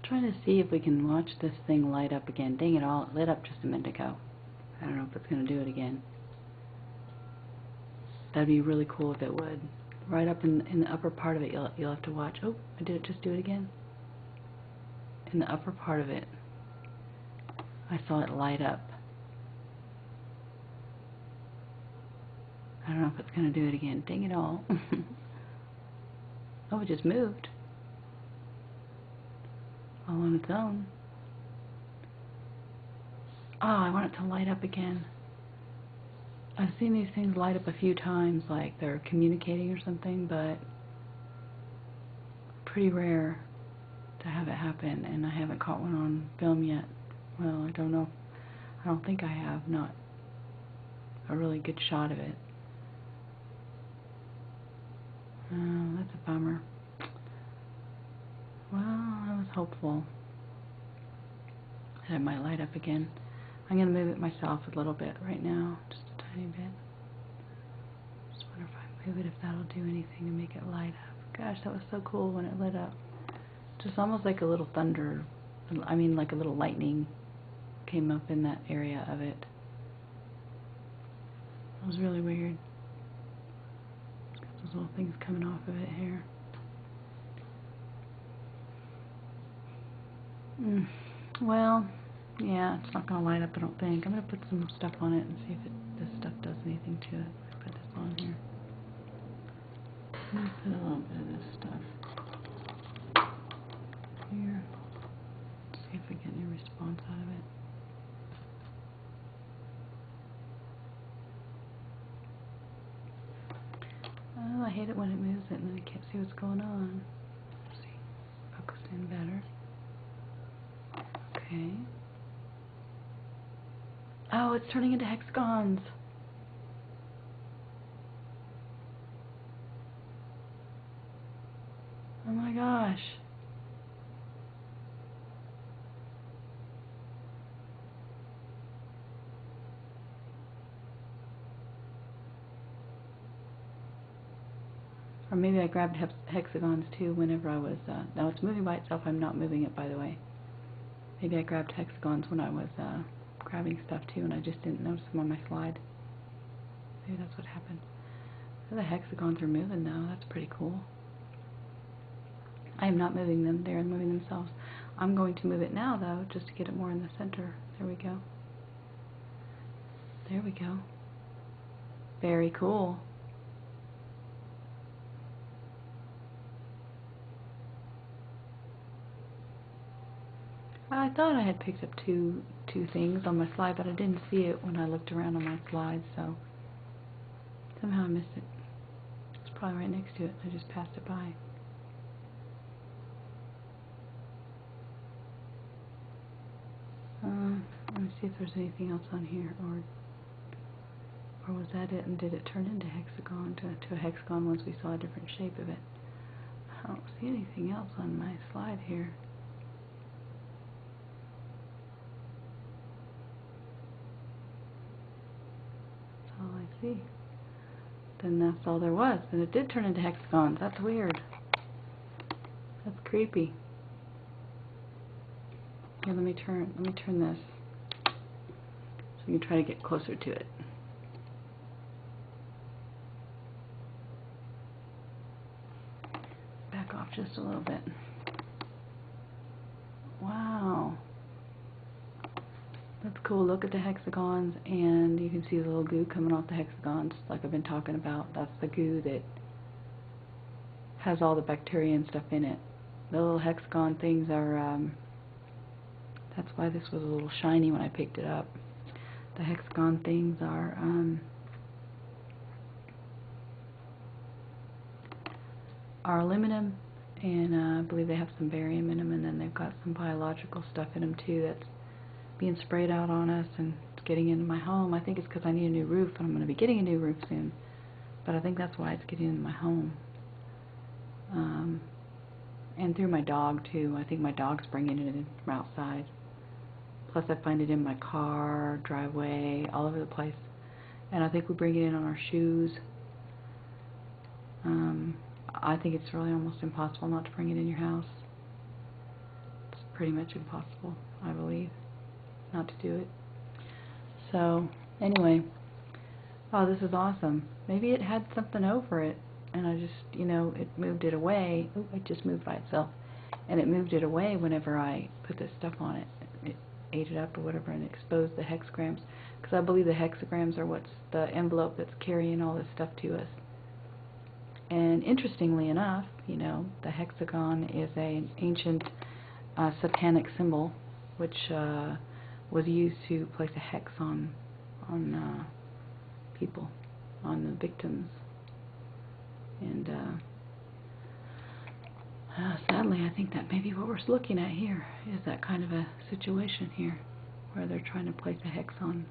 Trying to see if we can watch this thing light up again. Dang it all, it lit up just a minute ago. I don't know if it's going to do it again. That'd be really cool if it would. Right up in the upper part of it, you'll have to watch. Oh, I did it, just do it again. In the upper part of it, I saw it light up. I don't know if it's going to do it again. Dang it all. Oh, it just moved. All on its own. Oh, I want it to light up again. I've seen these things light up a few times, like they're communicating or something, but pretty rare to have it happen, and I haven't caught one on film yet. Well, I don't know. I don't think I have. Not a really good shot of it. Oh, that's a bummer. Well, I was hopeful that it might light up again. I'm going to move it myself a little bit right now, just a tiny bit. Just wonder if I move it, if that'll do anything to make it light up. Gosh, that was so cool when it lit up. Just almost like a little thunder, I mean like a little lightning came up in that area of it. It was really weird. Got those little things coming off of it here. Well, yeah, it's not going to light up, I don't think. I'm going to put some stuff on it and see if this stuff does anything to it. I put this on here. Let me put a little bit of this stuff here. See if we get any response out of it. Oh, I hate it when it moves it and then I can't see what's going on. Let's see. Focus in better. Okay. Oh, it's turning into hexagons. Oh my gosh. Or maybe I grabbed hexagons too whenever I was, now it's moving by itself, I'm not moving it by the way. Maybe I grabbed hexagons when I was grabbing stuff too and I just didn't notice them on my slide. Maybe that's what happened. So the hexagons are moving though, that's pretty cool. I am not moving them, they're moving themselves. I'm going to move it now though, just to get it more in the center. There we go. There we go. Very cool. I thought I had picked up two things on my slide, but I didn't see it when I looked around on my slide, so somehow I missed it. It's probably right next to it. I just passed it by. Let me see if there's anything else on here, or was that it? And did it turn into hexagon to a hexagon once we saw a different shape of it? I don't see anything else on my slide here. That's all I see. Then that's all there was. And it did turn into hexagons. That's weird. That's creepy. Here, let me turn this so you can try to get closer to it. Back off just a little bit. Wow. That's cool. Look at the hexagons, and you can see the little goo coming off the hexagons, like I've been talking about. That's the goo that has all the bacteria and stuff in it. The little hexagon things are, that's why this was a little shiny when I picked it up. The hexagon things are, aluminum, and I believe they have some barium in them, and then they've got some biological stuff in them too that's being sprayed out on us, and it's getting into my home. I think it's because I need a new roof, and I'm going to be getting a new roof soon, but I think that's why it's getting into my home. And through my dog too. I think my dog's bringing it in from outside. Plus I find it in my car, driveway, all over the place. And I think we bring it in on our shoes. I think it's really almost impossible not to bring it in your house. It's pretty much impossible, I believe, not to do it. So, anyway, oh, this is awesome. Maybe it had something over it, and I just, you know, it moved it away. Ooh, it just moved by itself. And it moved it away whenever I put this stuff on it. It ate it up or whatever and exposed the hexagrams. Because I believe the hexagrams are what's the envelope that's carrying all this stuff to us. And interestingly enough, you know, the hexagon is an ancient satanic symbol, which was used to place a hex on people, on the victims. And sadly, I think that maybe what we're looking at here is that kind of a situation here, where they're trying to place a hex on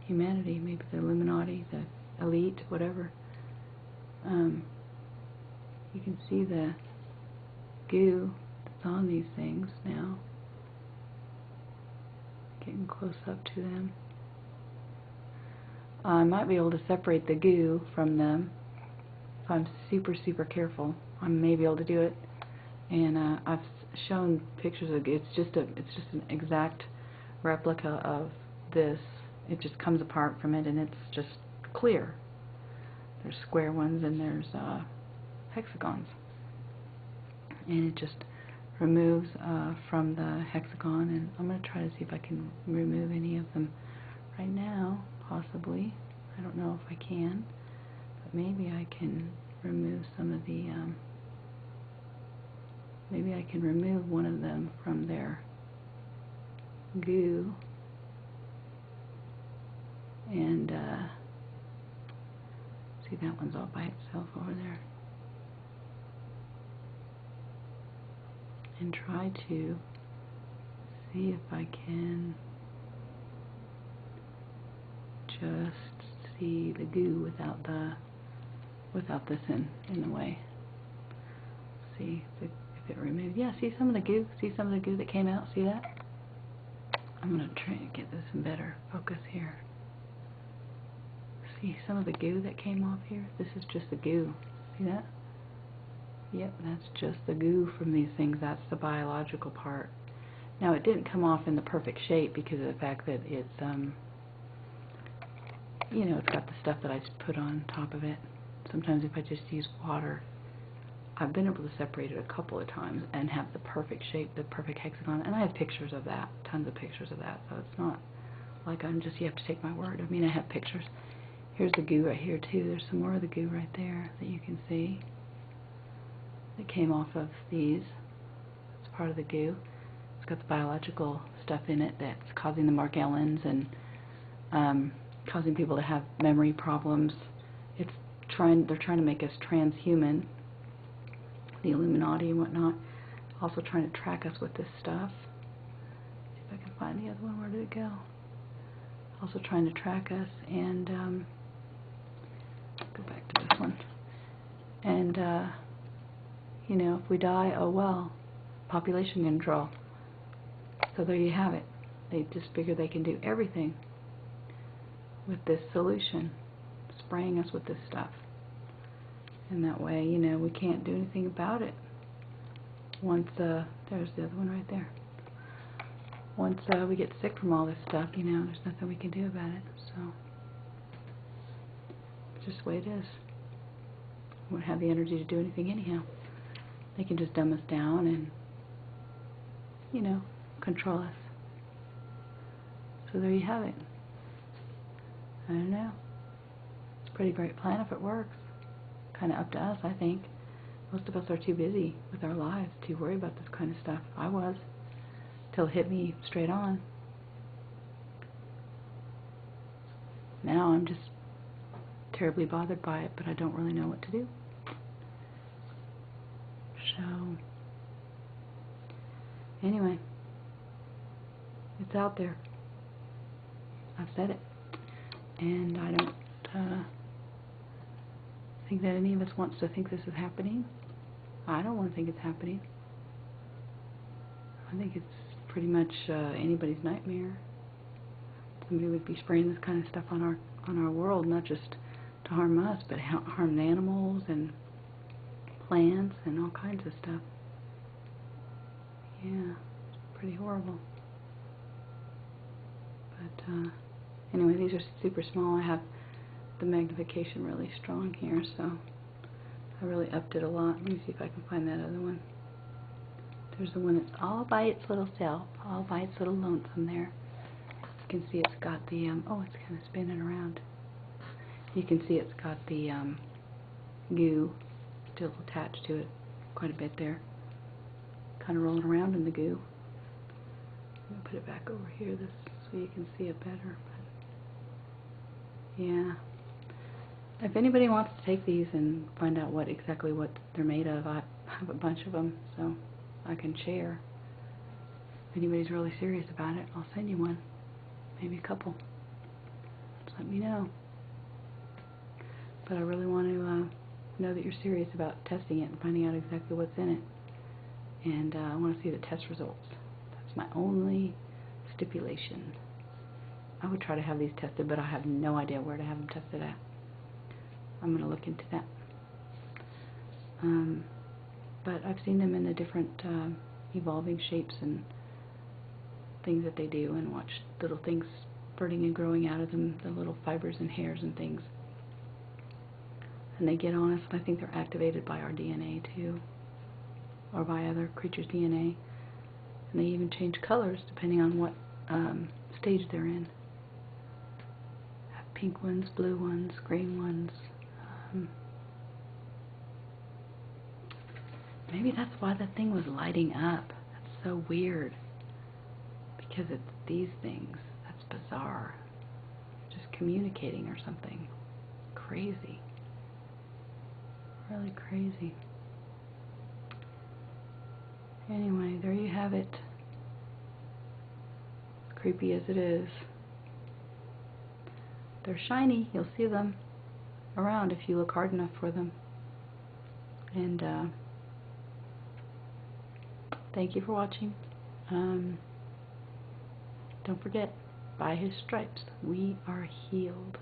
humanity, maybe the Illuminati, the elite, whatever. You can see the goo that's on these things now. Getting close up to them. I might be able to separate the goo from them if I'm super, super careful. I may be able to do it. And I've shown pictures of it. It's just an exact replica of this. It just comes apart from it, and it's just clear. There's square ones and there's hexagons, and it just removes from the hexagon. And I'm going to try to see if I can remove any of them right now, possibly. I don't know if I can, but maybe I can remove some of the maybe I can remove one of them from their goo, and see, that one's all by itself over there, and try to see if I can just see the goo without this in the way. See if it removed. Yeah, see some of the goo? See some of the goo that came out? See that? I'm going to try to get this in better focus here. See some of the goo that came off here? This is just the goo. See that? Yep, that's just the goo from these things. That's the biological part. Now, it didn't come off in the perfect shape because of the fact that it's, you know, it's got the stuff that I just put on top of it. Sometimes if I just use water, I've been able to separate it a couple of times and have the perfect shape, the perfect hexagon. And I have pictures of that, tons of pictures of that. So it's not like I'm just, you have to take my word. I mean, I have pictures. Here's the goo right here too. There's some more of the goo right there that you can see that came off of these. It's part of the goo. It's got the biological stuff in it that's causing the Morgellons and causing people to have memory problems. They're trying to make us transhuman, the Illuminati and whatnot. Also trying to track us with this stuff. See if I can find the other one. Where did it go? Also trying to track us, and go back to this one. And you know, if we die, oh well, population control. So there you have it. They just figure they can do everything with this solution, spraying us with this stuff. And that way, you know, we can't do anything about it. Once, there's the other one right there. Once we get sick from all this stuff, you know, there's nothing we can do about it. So, it's just the way it is. We won't have the energy to do anything anyhow. They can just dumb us down and, you know, control us. So there you have it. I don't know. It's a pretty great plan if it works. Kind of up to us, I think. Most of us are too busy with our lives to worry about this kind of stuff. I was, till it hit me straight on. Now I'm just terribly bothered by it, but I don't really know what to do. So, anyway, it's out there. I've said it. And I don't think that any of us wants to think this is happening. I don't want to think it's happening. I think it's pretty much anybody's nightmare. Somebody would be spraying this kind of stuff on our world, not just to harm us, but harm the animals and plants and all kinds of stuff. Yeah, it's pretty horrible. But anyway, these are super small. I have the magnification really strong here, so I really upped it a lot. Let me see if I can find that other one. There's the one that's all by its little self, all by its little lonesome there. You can see it's got the, oh, it's kind of spinning around. You can see it's got the goo still attached to it quite a bit there. Kind of rolling around in the goo. I'm going to put it back over here so you can see it better. But yeah. If anybody wants to take these and find out exactly what they're made of, I have a bunch of them, so I can share. If anybody's really serious about it, I'll send you one. Maybe a couple. Just let me know. But I really want to know that you're serious about testing it and finding out exactly what's in it. And I want to see the test results. That's my only stipulation. I would try to have these tested, but I have no idea where to have them tested at. I'm going to look into that. But I've seen them in the different evolving shapes and things that they do, and watch little things spurting and growing out of them, the little fibers and hairs and things. And they get on us, and I think they're activated by our DNA too, or by other creatures' DNA. And they even change colors depending on what stage they're in. I have pink ones, blue ones, green ones. Maybe that's why the thing was lighting up. That's so weird. Because it's these things. That's bizarre. Just communicating or something. Crazy. Really crazy. Anyway, there you have it. Creepy as it is. They're shiny. You'll see them around if you look hard enough for them. And thank you for watching. Don't forget, by His stripes we are healed.